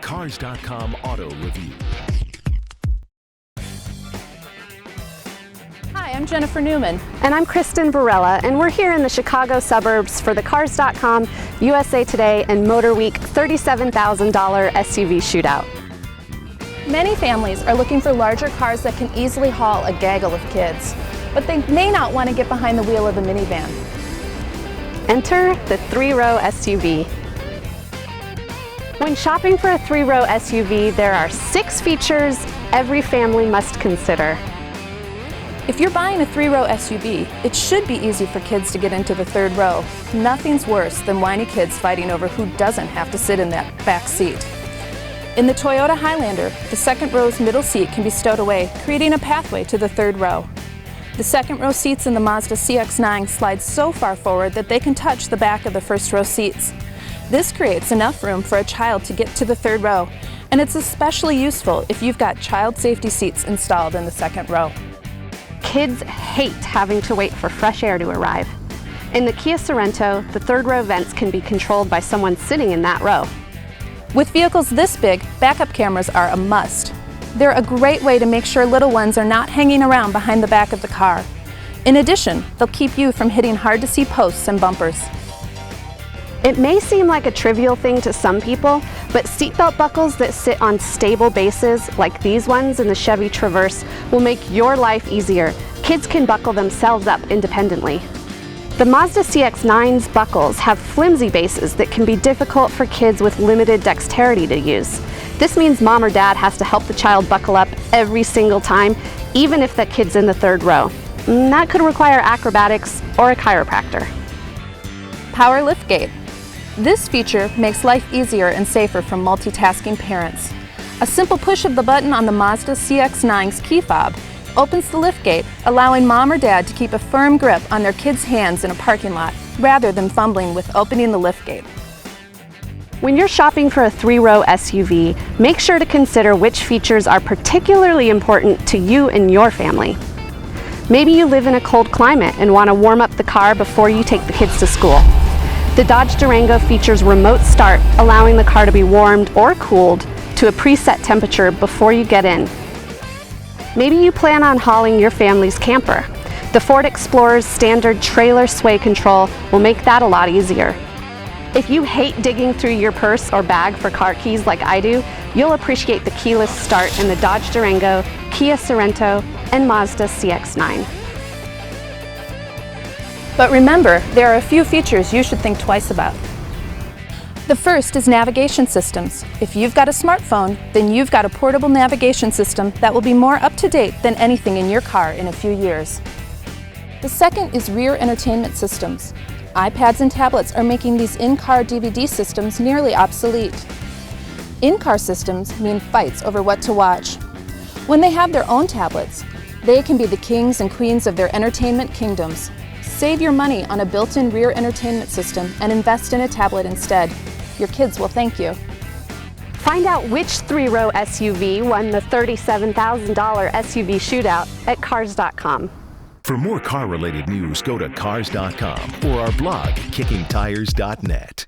Cars.com Auto Review. Hi, I'm Jennifer Newman. And I'm Kristin Varela, and we're here in the Chicago suburbs for the Cars.com, USA Today, and MotorWeek $37,000 SUV Shootout. Many families are looking for larger cars that can easily haul a gaggle of kids, but they may not want to get behind the wheel of the minivan. Enter the three-row SUV. When shopping for a three-row SUV, there are 6 features every family must consider. If you're buying a three-row SUV, it should be easy for kids to get into the third row. Nothing's worse than whiny kids fighting over who doesn't have to sit in that back seat. In the Toyota Highlander, the second row's middle seat can be stowed away, creating a pathway to the third row. The second row seats in the Mazda CX-9 slide so far forward that they can touch the back of the first row seats. This creates enough room for a child to get to the third row, and it's especially useful if you've got child safety seats installed in the second row. Kids hate having to wait for fresh air to arrive. In the Kia Sorento, the third row vents can be controlled by someone sitting in that row. With vehicles this big, backup cameras are a must. They're a great way to make sure little ones are not hanging around behind the back of the car. In addition, they'll keep you from hitting hard-to-see posts and bumpers. It may seem like a trivial thing to some people, but seatbelt buckles that sit on stable bases, like these ones in the Chevy Traverse, will make your life easier. Kids can buckle themselves up independently. The Mazda CX-9's buckles have flimsy bases that can be difficult for kids with limited dexterity to use. This means mom or dad has to help the child buckle up every single time, even if that kid's in the third row. And that could require acrobatics or a chiropractor. Power liftgate. This feature makes life easier and safer for multitasking parents. A simple push of the button on the Mazda CX-9's key fob opens the liftgate, allowing mom or dad to keep a firm grip on their kids' hands in a parking lot, rather than fumbling with opening the liftgate. When you're shopping for a three-row SUV, make sure to consider which features are particularly important to you and your family. Maybe you live in a cold climate and want to warm up the car before you take the kids to school. The Dodge Durango features remote start, allowing the car to be warmed or cooled to a preset temperature before you get in. Maybe you plan on hauling your family's camper. The Ford Explorer's standard trailer sway control will make that a lot easier. If you hate digging through your purse or bag for car keys like I do, you'll appreciate the keyless start in the Dodge Durango, Kia Sorento, and Mazda CX-9. But remember, there are a few features you should think twice about. The first is navigation systems. If you've got a smartphone, then you've got a portable navigation system that will be more up-to-date than anything in your car in a few years. The second is rear entertainment systems. iPads and tablets are making these in-car DVD systems nearly obsolete. In-car systems mean fights over what to watch. When they have their own tablets, they can be the kings and queens of their entertainment kingdoms. Save your money on a built-in rear entertainment system and invest in a tablet instead. Your kids will thank you. Find out which three-row SUV won the $37,000 SUV Shootout at Cars.com. For more car-related news, go to Cars.com or our blog, kickingtires.net.